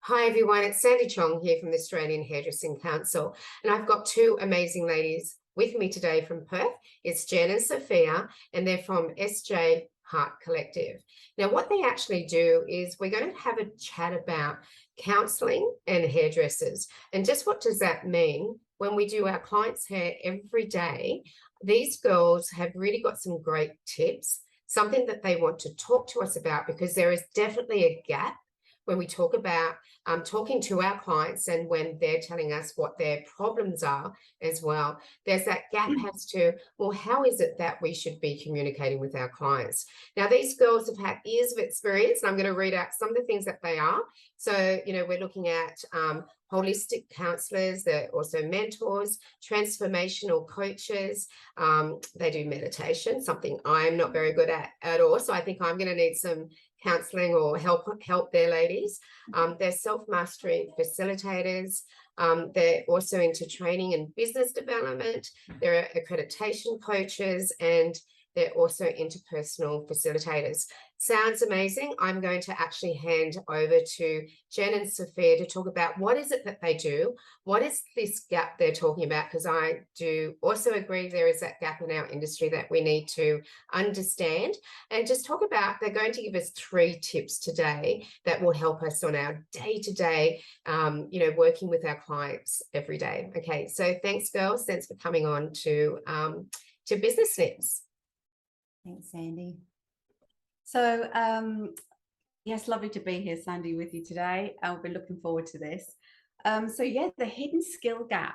Hi everyone, it's Sandy Chong here from the Australian Hairdressing Council, and I've got two amazing ladies with me today from Perth. It's Jen and Sophia, and they're from SJ Heart Collective. Now, what they actually do is we're going to have a chat about counselling and hairdressers, and just what does that mean when we do our clients' hair every day. These girls have really got some great tips, something that they want to talk to us about, because there is definitely a gap when we talk about talking to our clients and when they're telling us what their problems are as well. There's that gap as to, well, how is it that we should be communicating with our clients? Now, these girls have had years of experience, and I'm going to read out some of the things that they are. So, we're looking at holistic counsellors, they're also mentors, transformational coaches. They do meditation, something I'm not very good at all. So I think I'm going to need some counselling or help their ladies. They're self-mastery facilitators. They're also into training and business development. They're accreditation coaches, and they're also interpersonal facilitators. Sounds amazing. I'm going to actually hand over to Jen and Sophia to talk about what is it that they do, what is this gap they're talking about, because I do also agree there is that gap in our industry that we need to understand, and just talk about, they're going to give us 3 tips today that will help us on our day-to-day, working with our clients every day. Okay, so thanks girls, thanks for coming on to Business Snips. Thanks, Sandy. So, yes, lovely to be here, Sandy, with you today. I'll be looking forward to this. The hidden skill gap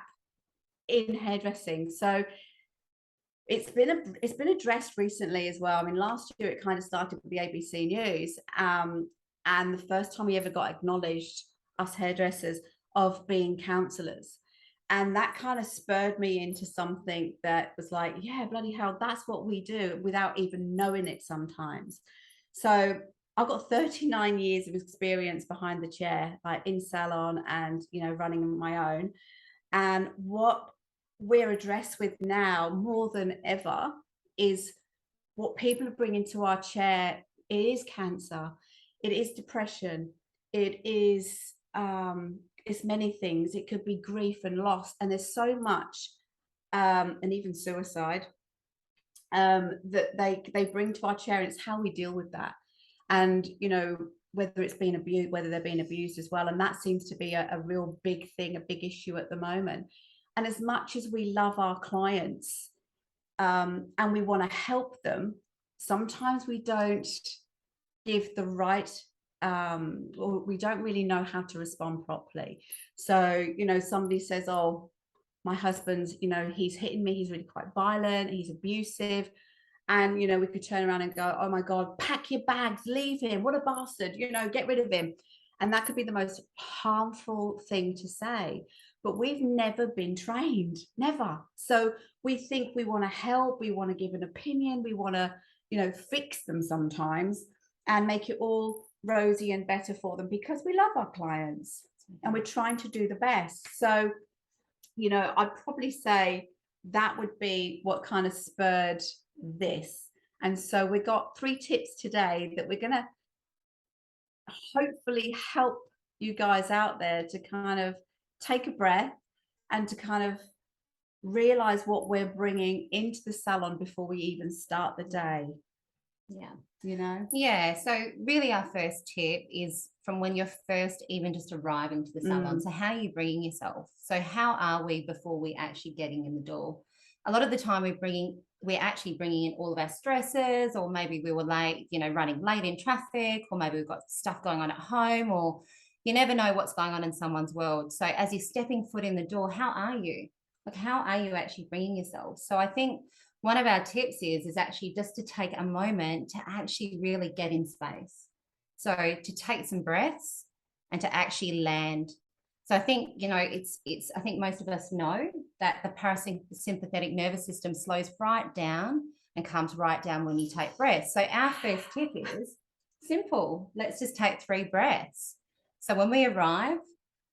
in hairdressing. So it's been addressed recently as well. I mean, last year it kind of started with the ABC News, and the first time we ever got acknowledged, us hairdressers, of being counsellors. And that kind of spurred me into something that was like, yeah, bloody hell, that's what we do without even knowing it sometimes. So I've got 39 years of experience behind the chair, like in salon and, running my own. And what we're addressed with now more than ever is what people are bringing to our chair. It is cancer. It is depression. It is it's many things. It could be grief and loss, and there's so much, and even suicide, that they bring to our chair, and it's how we deal with that. And whether it's been abused, whether they're being abused as well, and that seems to be a real big thing, a big issue at the moment. And as much as we love our clients, and we want to help them, sometimes we don't give the right or we don't really know how to respond properly. So somebody says, oh, my husband's he's hitting me, he's really quite violent, he's abusive, and we could turn around and go, oh my god, pack your bags, leave him, what a bastard, get rid of him. And that could be the most harmful thing to say, but we've never been trained, never. So we think we want to help, we want to give an opinion, we want to fix them sometimes and make it all rosy and better for them, because we love our clients and we're trying to do the best. So I'd probably say that would be what kind of spurred this. And so we got 3 tips today that we're going to hopefully help you guys out there to kind of take a breath and to kind of realize what we're bringing into the salon before we even start the day. So really our first tip is from when you're first even just arriving to the salon. So how are you bringing yourself? So how are we before we actually getting in the door? A lot of the time we're actually bringing in all of our stresses, or maybe we were late, running late in traffic, or maybe we've got stuff going on at home, or you never know what's going on in someone's world. So as you're stepping foot in the door, how are you? Like, how are you actually bringing yourself? So I think one of our tips is actually just to take a moment to actually really get in space. So to take some breaths and to actually land. So I think, I think most of us know that the parasympathetic nervous system slows right down and comes right down when you take breaths. So our first tip is simple. Let's just take 3 breaths. So when we arrive,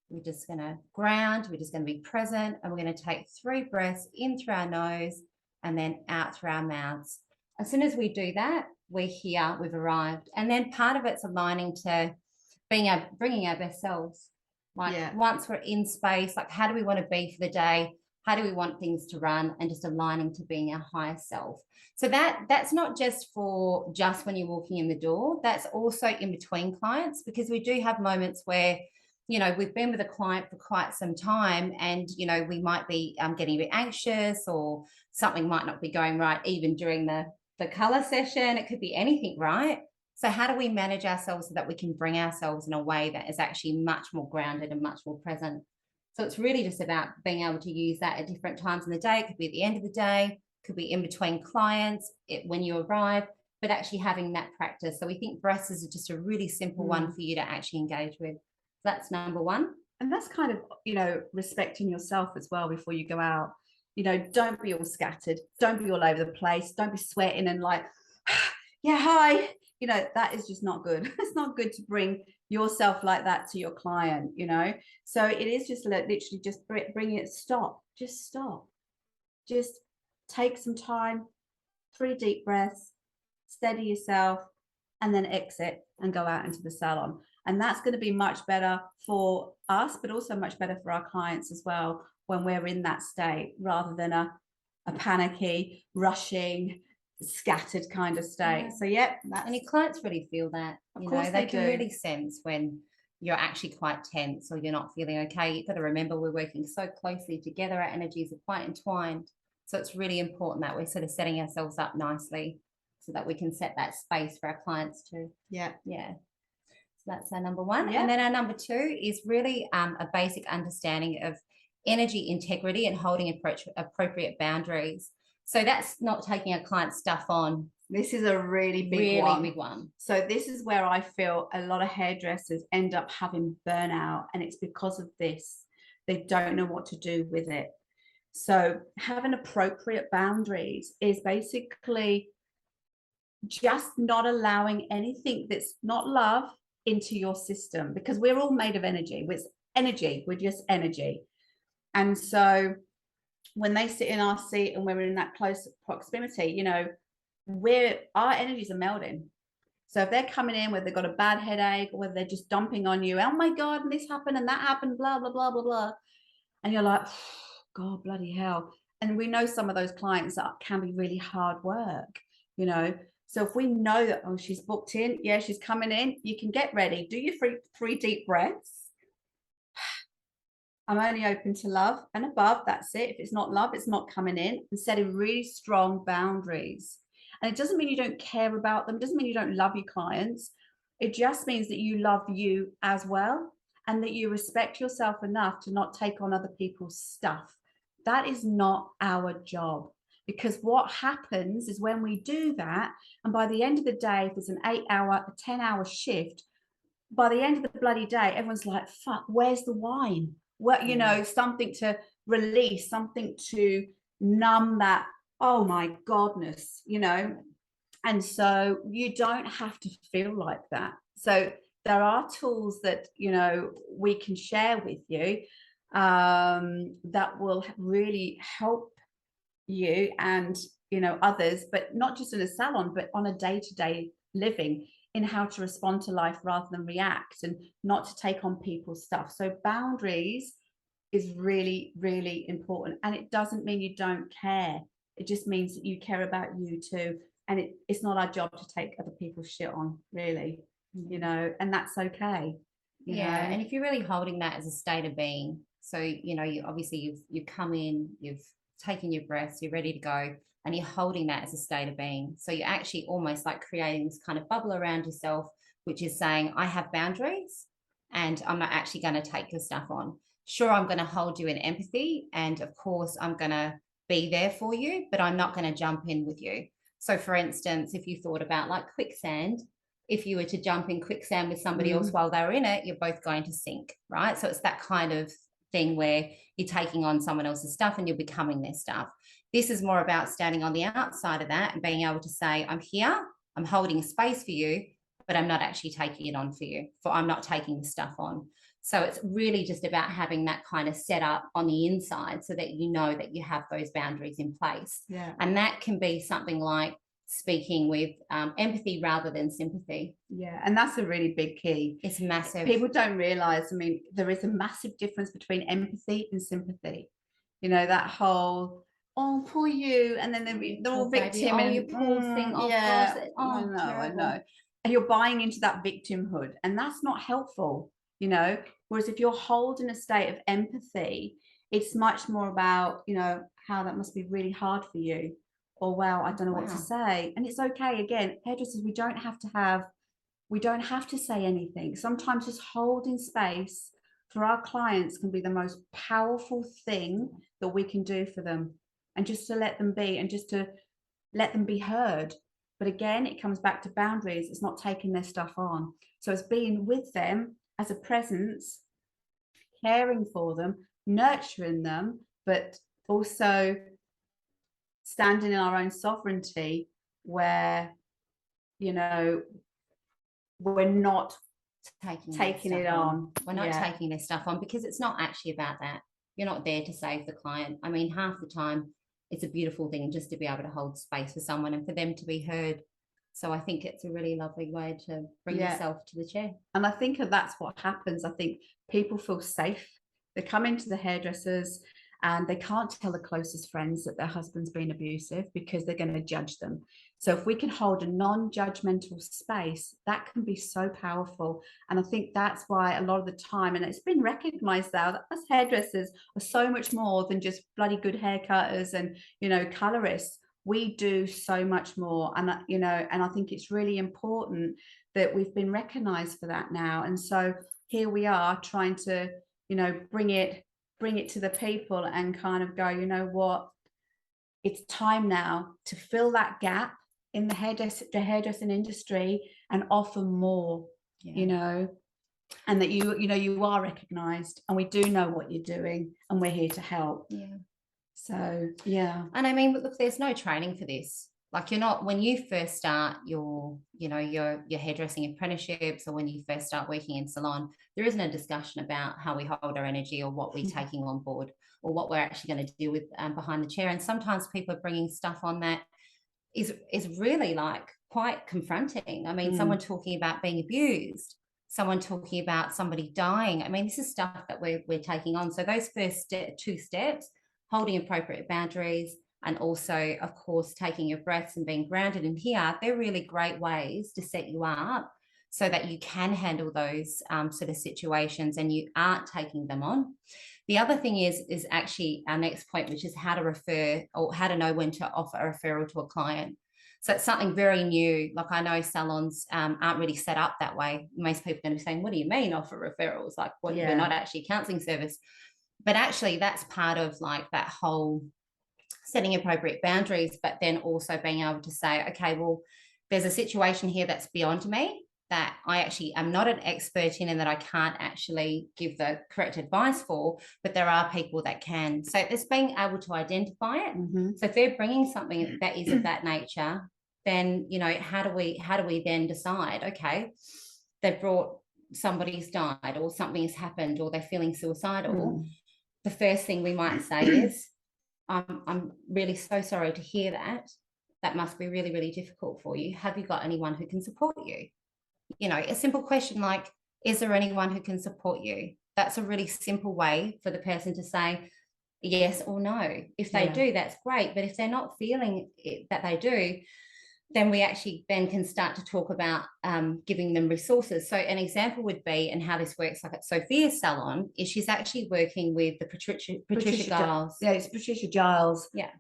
we're just going to ground, we're just going to be present, and we're going to take 3 breaths in through our nose and then out through our mouths. As soon as we do that, we're here, we've arrived. And then part of it's aligning to bringing our best selves. Like Yeah. once we're in space, like how do we want to be for the day? How do we want things to run, and just aligning to being our highest self. So that's not just for just when you're walking in the door. That's also in between clients, because we do have moments where, you know, we've been with a client for quite some time, and, you know, we might be getting a bit anxious, or something might not be going right even during the color session. It could be anything, right? So how do we manage ourselves so that we can bring ourselves in a way that is actually much more grounded and much more present? So it's really just about being able to use that at different times in the day. It could be at the end of the day, could be in between clients, when you arrive, but actually having that practice. So we think breaths is just a really simple one for you to actually engage with. That's number one. And that's kind of, you know, respecting yourself as well before you go out. You know, don't be all scattered. Don't be all over the place. Don't be sweating and like, yeah, hi. You know, that is just not good. It's not good to bring yourself like that to your client, you know. So it is just literally just bring it, stop. Just take some time, 3 deep breaths, steady yourself, and then exit and go out into the salon. And that's going to be much better for us, but also much better for our clients as well, when we're in that state, rather than a panicky, rushing, scattered kind of state. So and your clients really feel that. Of course they can do. really sense when you're actually quite tense or you're not feeling okay. You've got to remember we're working so closely together. Our energies are quite entwined. So it's really important that we're sort of setting ourselves up nicely so that we can set that space for our clients too. Yeah. So that's our number one. Yeah. And then our number two is really a basic understanding of energy integrity and holding appropriate boundaries. So that's not taking a client's stuff on. This is a really big one. So this is where I feel a lot of hairdressers end up having burnout, and it's because of this. They don't know what to do with it. So having appropriate boundaries is basically just not allowing anything that's not love into your system, because we're all made of energy. We're just energy. And so when they sit in our seat and we're in that close proximity, you know, our energies are melding. So if they're coming in where they've got a bad headache, or whether they're just dumping on you, oh my God, and this happened and that happened, blah, blah, blah, blah, blah. And you're like, God, bloody hell. And we know some of those clients that can be really hard work, you know. So if we know that, oh, she's booked in, yeah, she's coming in, you can get ready, do your three deep breaths. I'm only open to love and above, that's it. If it's not love, it's not coming in, and setting really strong boundaries. And it doesn't mean you don't care about them, it doesn't mean you don't love your clients. It just means that you love you as well, and that you respect yourself enough to not take on other people's stuff. That is not our job, because what happens is when we do that, and by the end of the day, if it's an 8-hour, a 10-hour shift, by the end of the bloody day, everyone's like, fuck, where's the wine? Well, you know, something to release, something to numb that, oh my godness, you know. And so you don't have to feel like that. So there are tools that, you know, we can share with you that will really help you and, you know, others, but not just in a salon, but on a day-to-day living, in how to respond to life rather than react, and not to take on people's stuff. So boundaries is really, really important. And it doesn't mean you don't care. It just means that you care about you too. And it's not our job to take other people's shit on, really, you know, and that's okay. You know? And if you're really holding that as a state of being, so, you know, you've come in, you've taken your breaths, you're ready to go, and you're holding that as a state of being. So you're actually almost like creating this kind of bubble around yourself, which is saying, I have boundaries and I'm not actually going to take your stuff on. Sure, I'm going to hold you in empathy, and of course I'm going to be there for you, but I'm not going to jump in with you. So for instance, if you thought about like quicksand, if you were to jump in quicksand with somebody else while they were in it, you're both going to sink, right? So it's that kind of thing where you're taking on someone else's stuff and you're becoming their stuff. This is more about standing on the outside of that and being able to say, I'm here, I'm holding space for you, but I'm not actually taking it on for you, I'm not taking the stuff on. So it's really just about having that kind of setup on the inside so that you know that you have those boundaries in place. Yeah. And that can be something like speaking with empathy rather than sympathy. Yeah, and that's a really big key. It's massive. People don't realize, I mean, there is a massive difference between empathy and sympathy. You know, that whole, oh, poor you, and then they're all victim. Oh, you poor thing. Oh, yeah, gosh. Oh, I know. And you're buying into that victimhood, and that's not helpful, you know. Whereas if you're holding a state of empathy, it's much more about, you know, how that must be really hard for you, or wow, I don't know what to say. And it's okay. Again, hairdressers, we don't have to say anything. Sometimes just holding space for our clients can be the most powerful thing that we can do for them, and just to let them be, and just to let them be heard. But again, it comes back to boundaries. It's not taking their stuff on. So it's being with them as a presence, caring for them, nurturing them, but also standing in our own sovereignty, where, you know, we're not taking it on. We're not taking their stuff on, because it's not actually about that. You're not there to save the client. I mean, half the time it's a beautiful thing just to be able to hold space for someone and for them to be heard. So I think it's a really lovely way to bring yourself to the chair. And I think that's what happens. I think people feel safe. They come into the hairdressers and they can't tell the closest friends that their husband's been abusive, because they're going to judge them. So if we can hold a non-judgmental space, that can be so powerful. And I think that's why a lot of the time, and it's been recognized now, that us hairdressers are so much more than just bloody good haircutters and, you know, colorists. We do so much more. And, you know, and I think it's really important that we've been recognized for that now. And so here we are trying to, you know, bring it to the people and kind of go, you know what, it's time now to fill that gap in the hairdressing industry and offer more, you know, and that you are recognized, and we do know what you're doing, and we're here to help. So and I mean, look, there's no training for this. Like, you're not, when you first start your hairdressing apprenticeships, or when you first start working in salon, there isn't a discussion about how we hold our energy, or what we're taking on board, or what we're actually going to deal with behind the chair. And sometimes people are bringing stuff on that is really like quite confronting. I mean, someone talking about being abused, someone talking about somebody dying. I mean, this is stuff that we're taking on. So those first two steps, holding appropriate boundaries, and also, of course, taking your breaths and being grounded in here, they're really great ways to set you up so that you can handle those sort of situations and you aren't taking them on. The other thing is actually our next point, which is how to refer, or how to know when to offer a referral to a client. So it's something very new. Like, I know salons aren't really set up that way. Most people are going to be saying, what do you mean offer referrals? Like, we're not actually a counselling service. But actually that's part of like that whole setting appropriate boundaries, but then also being able to say, okay, well, there's a situation here that's beyond me, that I actually am not an expert in, and that I can't actually give the correct advice for, but there are people that can. So it's being able to identify it. So if they're bringing something that is of that nature, then, you know, how do we then decide, okay, they've brought, somebody's died, or something has happened, or they're feeling suicidal. The first thing we might say is, I'm really so sorry to hear that. That must be really, really difficult for you. Have you got anyone who can support you? You know, a simple question like, is there anyone who can support you? That's a really simple way for the person to say yes or no. If they do, that's great. But if they're not feeling it, that they do, then we actually then can start to talk about giving them resources. So an example would be, and how this works, like at Sophia's salon, is she's actually working with the Patricia Giles. Yeah, it's Patricia Giles. Yeah.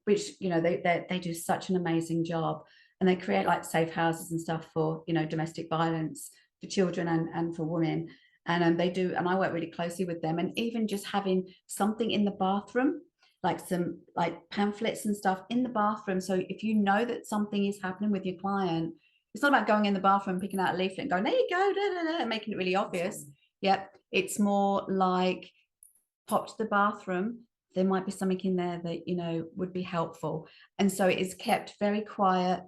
Which, you know, they do such an amazing job, and they create like safe houses and stuff for, you know, domestic violence, for children and for women. And they do, and I work really closely with them. And even just having something in the bathroom, like some like pamphlets and stuff in the bathroom. So if you know that something is happening with your client, it's not about going in the bathroom, picking out a leaflet and going, there you go, da, da, da, and making it really obvious. Yep. It's more like, pop to the bathroom. There might be something in there that, you know, would be helpful. And so it is kept very quiet,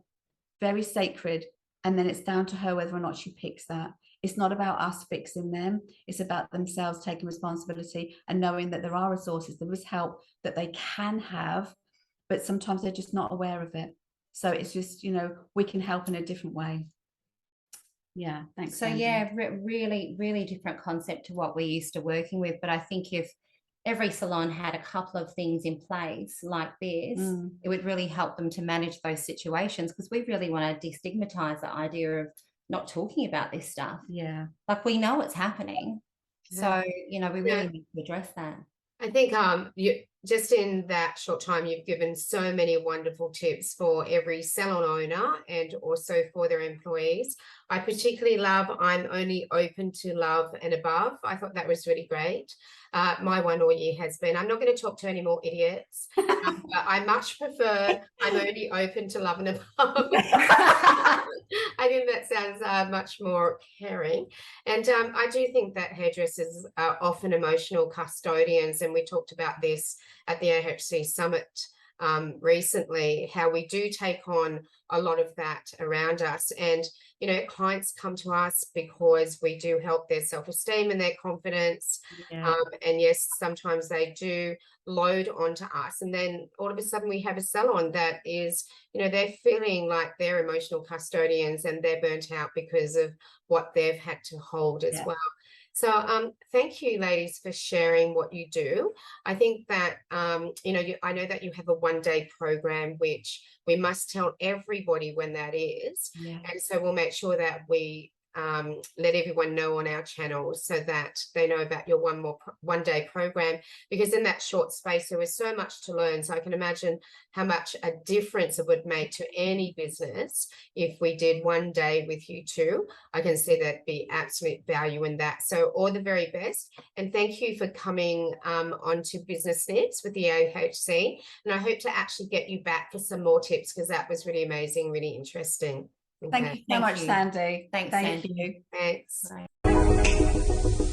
very sacred. And then it's down to her whether or not she picks that. It's not about us fixing them. It's about themselves taking responsibility and knowing that there are resources, there is help that they can have, but sometimes they're just not aware of it. So it's just, you know, we can help in a different way. Yeah, thanks. So Sandy. yeah, really, really different concept to what we're used to working with. But I think if every salon had a couple of things in place like this, it would really help them to manage those situations, because we really want to destigmatize the idea of not talking about this stuff. Yeah. Like, we know it's happening. Yeah. So, you know, we really need to address that. I think you just in that short time, you've given so many wonderful tips for every salon owner and also for their employees. I particularly love "I'm only open to love and above." I thought that was really great. My one all year has been, I'm not going to talk to any more idiots, but I much prefer "I'm only open to love and above." I think that sounds much more caring. And I do think that hairdressers are often emotional custodians, and we talked about this at the AHC Summit recently, how we do take on a lot of that around us. And, you know, clients come to us because we do help their self-esteem and their confidence. Yeah. And yes, sometimes they do load onto us, and then all of a sudden we have a salon that is, you know, they're feeling like they're emotional custodians and they're burnt out because of what they've had to hold as well. So thank you, ladies, for sharing what you do. I think that, you know, I know that you have a one-day program, which we must tell everybody when that is. Yeah. And so we'll make sure that we let everyone know on our channels so that they know about your one-day program, because in that short space there was so much to learn. So I can imagine how much a difference it would make to any business if we did one day with you two. I can see that be absolute value in that. So all the very best, and thank you for coming onto Business Snips with the AHC, and I hope to actually get you back for some more tips, because that was really amazing, really interesting. Thank you so much, Sandy. Thanks, Thank Sandy. you. Thanks. Bye.